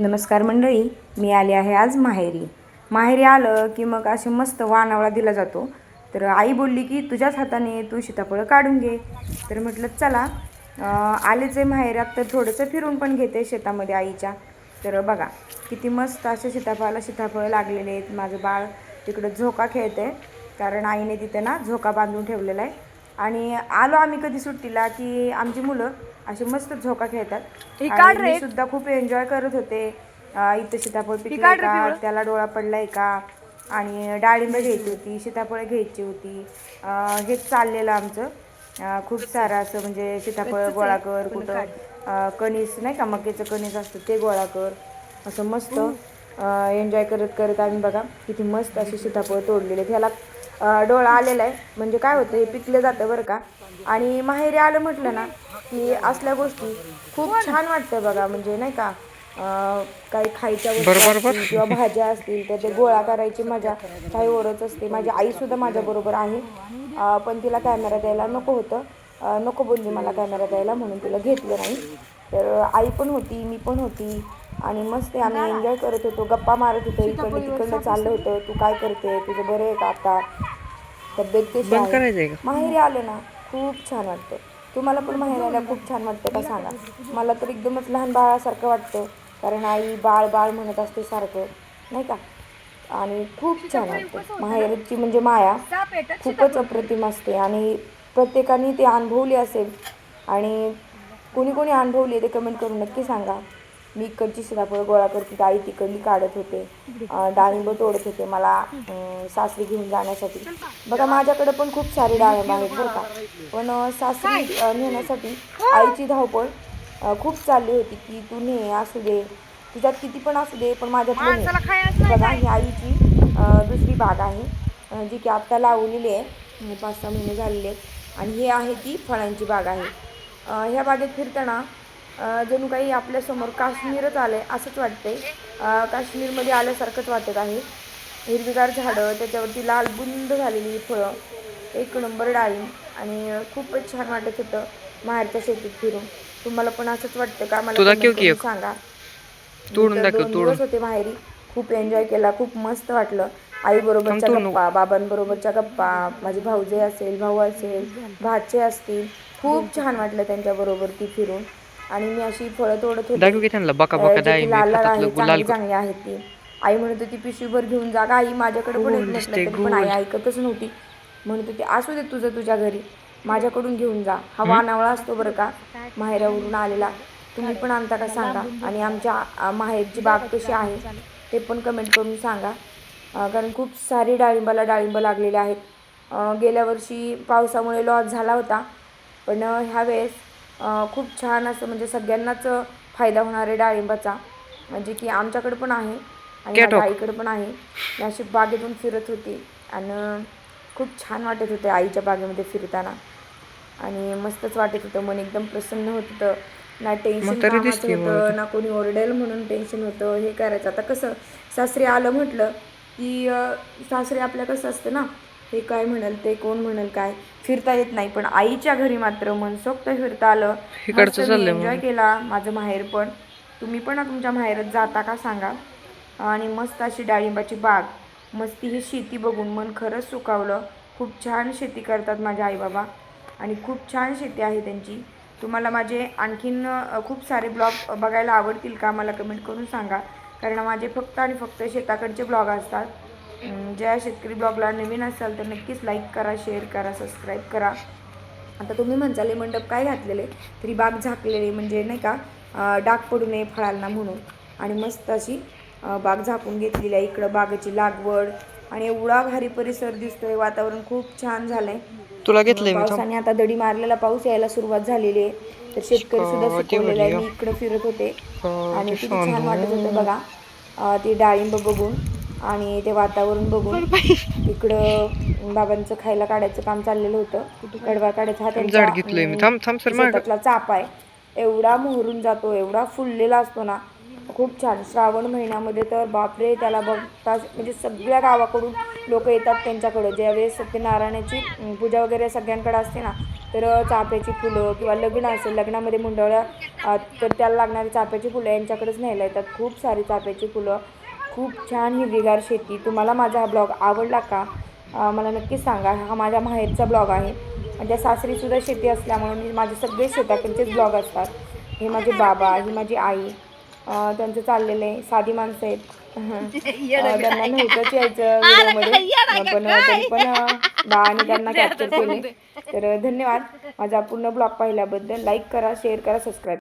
नमस्कार मंडळी, मी आले आहे आज माहेरी. माहेरी आलं की मग असे मस्त वाणावळा दिला जातो. तर आई बोलली की तुझ्याच हाताने तू सीताफळ काढून घे. तर म्हटलं चला, आलेच आहे माहेरात तर थोडंसं फिरून पण घेते शेतामध्ये आईच्या. तर बघा किती मस्त असे सीताफळ लागलेले आहेत. माझं बाळ तिकडं झोका खेळते, कारण आईने तिथे ना झोका बांधून ठेवलेला आहे. आणि आलो आम्ही कधी सुट्टीला की आमची मुलं असे मस्त झोका खेळतात आणि मी सुद्धा खूप एन्जॉय करत होते. इथं सीताफळ पिकले का, त्याला डोळा पडलाय का, आणि डाळिंब घ्यायची होती, सीताफळ घ्यायची होती. हेच चाललेलं आमचं. खूप सारं असं म्हणजे सीताफळ गोळा कर, कुठं कणीस नाही का, मक्याचं कणीस असतं ते गोळा कर, असं मस्त एन्जॉय करत करत आम्ही बघा किती मस्त असे सीताफळ तोडलेले. ह्याला डोळा आलेला आहे म्हणजे काय होतं, हे पिकलं जातं बरं का. आणि माहेरी आलं म्हटलं ना की असल्या गोष्टी खूप छान वाटतं बघा. म्हणजे नाही का, काही खायच्या वस्तू असतील किंवा भाज्या असतील तर ते गोळा करायची मजा काही ओरच असते. माझी आईसुद्धा माझ्याबरोबर आहे, पण तिला कॅमेरा द्यायला नको होतं, नको बोलली मला कॅमेरा द्यायला, म्हणून तिला घेतलं नाही. तर आई पण होती, मी पण होती, आणि मस्त आम्ही एन्जॉय करत होतो, गप्पा मारत होतो, इकडनं तिकडनं चाललं होतं. तू काय करते, तुझं बरं आहे का आता, तब्येत कशी आहे. माहेरी आलं ना खूप छान वाटतं. तुम्हाला पण माहेर आल्या खूप छान वाटतं का सांगा. मला तर एकदमच लहान बाळासारखं वाटतं, कारण आई बाळ बाळ म्हणत असते सारखं नाही का. आणि खूप छान वाटतं. माहेरची म्हणजे माया खूपच अप्रतिम असते, आणि प्रत्येकाने ते अनुभवली असेल, आणि कोणी कोणी अनुभवली ते कमेंट करून नक्की सांगा. मी इकडची सीताफळ गोळा करते, आई तिकडली काढत होते, डाळिंब तोडत होते मला सासरी घेऊन जाण्यासाठी. बघा माझ्याकडे पण खूप सारे डाळिंब आहेत बरं का, पण सासरी नेण्यासाठी आईची धावपळ खूप चालली होती की तू ने, असू दे तुझ्यात किती पण असू दे, पण माझ्यातलं ने. बघा ही आईची दुसरी बाग आहे, जी की आत्ता लावलेली आहे, 5-6 महिने झालेले आहेत. आणि ही आहे ती फळांची बाग आहे. ह्या बागेत फिरताना जणू काही आपल्यासमोर काश्मीरच आलं आहे असंच वाटतंय. काश्मीरमध्ये आल्यासारखंच वाटत आहे. हिरवीगार झाडं, त्याच्यावरती लाल बुंद झालेली फळं, एक नंबर डाळिंब, आणि खूपच छान वाटत होतं माहेरच्या शेतीत फिरून. तुम्हाला पण असंच वाटतं का, मला कमेंट करून सांगा. मी तर 2 दिवस होते माहेरी, खूप एन्जॉय केला, खूप मस्त वाटलं. आईबरोबरच्या गप्पा, बाबांबरोबरच्या गप्पा, माझी भाऊजे असेल, भाऊ असेल, भाचे असतील, खूप छान वाटलं त्यांच्याबरोबर ती फिरून. आणि मी अशी फळं तोडत होते जे की लाल लाल आहे, चांगली चांगली आहेत ती. आई म्हणत होती पिशवीभर घेऊन जा, आई माझ्याकडे पण येत म्हटलं तरी पण आई ऐकतच नव्हती. म्हणत होती असू दे तुझं तुझ्या घरी, माझ्याकडून घेऊन जा. हा वाणावळा असतो बरं का माहेरावरून आलेला, तुम्ही पण आणता का सांगा. आणि आमच्या माहेरची बाग कशी आहे ते पण कमेंट करून सांगा, कारण खूप सारी डाळिंब लागलेले आहेत. गेल्या वर्षी पावसामुळे लॉस झाला होता, पण ह्यावेळेस खूप छान असं म्हणजे सगळ्यांनाच फायदा होणार आहे डाळिंबाचा, म्हणजे की आमच्याकडे पण आहे आणि माझ्या आईकडे पण आहे. मी अशी बागेतून फिरत होती आणि खूप छान वाटत होतं आईच्या बागेमध्ये फिरताना, आणि मस्तच वाटत होतं, मन एकदम प्रसन्न होत होतं. ना टेन्शन कामाचं होतं, ना कोणी ओरडेल म्हणून टेन्शन होतं हे करायचं. आता कसं सासरी आलं म्हटलं की सासरी आपल्या कसं असतं ना, हे काय म्हणाल, ते कोण म्हणाल, काय फिरता येत नाही. पण आईच्या घरी मात्र मनसोक्त फिरता आलं, मस्त मी एन्जॉय केला माझं माहेर पण. तुम्ही पण तुमच्या माहेरात जाता का सांगा. आणि मस्त अशी डाळिंबाची बाग, मस्ती ही शेती बघून मन खरंच सुखावलं. खूप छान शेती करतात माझे आईबाबा, आणि खूप छान शेती आहे त्यांची. तुम्हाला माझे आणखीन खूप सारे ब्लॉग बघायला आवडतील का, मला कमेंट करून सांगा, कारण माझे फक्त आणि फक्त शेताकडचे ब्लॉग असतात. ज्या शेतकरी ब्लॉगला नवीन असाल तर नक्कीच लाईक करा, शेअर करा, सबस्क्राईब करा. आता तुम्ही म्हणताले मंडप काय घातलेले, तरी बाग झाकलेली म्हणजे नाही का, डाग पडू नये फळांना म्हणून, आणि मस्त अशी बाग झाकून घेतलेली आहे. इकडं बागेची लागवड, आणि एवढा भारी परिसर दिसतोय, वातावरण खूप छान झालंय. पावसाने आता दडी मारलेला पाऊस यायला सुरुवात झालेली आहे, तर शेतकरी सुद्धा सुकवलेला आहे. मी इकडं फिरत होते आणि किती छान वाटत होतं बघा ते डाळिंब बघून आणि ते वातावरण बघून. इकडं बाबांचं खायला काढायचं काम चाललेलं होतं, कडवा काढायचा हा त्यांचा शेतातला चाप आहे. एवढा मोहरून जातो, एवढा फुललेला असतो ना, खूप छान. श्रावण महिन्यामध्ये तर बापरे, त्याला बघता म्हणजे सगळ्या गावाकडून लोक येतात त्यांच्याकडं. ज्यावेळेस सत्यनारायणाची पूजा वगैरे सगळ्यांकडे असते ना, तर चाफ्याची फुलं किंवा लग्न असेल, लग्नामध्ये मुंडवळ्या तर त्याला लागणारी चाफ्याची फुलं यांच्याकडेच न्यायला येतात. खूप सारी चाफ्याची फुलं, खूप छान हिरवीगार शेती. तुम्हाला माझा हा ब्लॉग आवडला का मला नक्कीच सांगा. हा माझ्या माहेरचा ब्लॉग आहे. माझ्या सासरीसुद्धा शेती असल्यामुळे मी माझे सगळे शेताकडचेच ब्लॉग असतात. हे माझे बाबा, ही माझी आई, त्यांचं चाललेलं आहे. साधी माणसं आहेत. त्यांना नव्हतंच यायचं व्हिडिओमध्ये, पण तरी पण बाळाने त्यांना कॅप्चर केले. तर धन्यवाद माझा पूर्ण ब्लॉग पाहिल्याबद्दल. लाईक करा, शेअर करा, सबस्क्राईब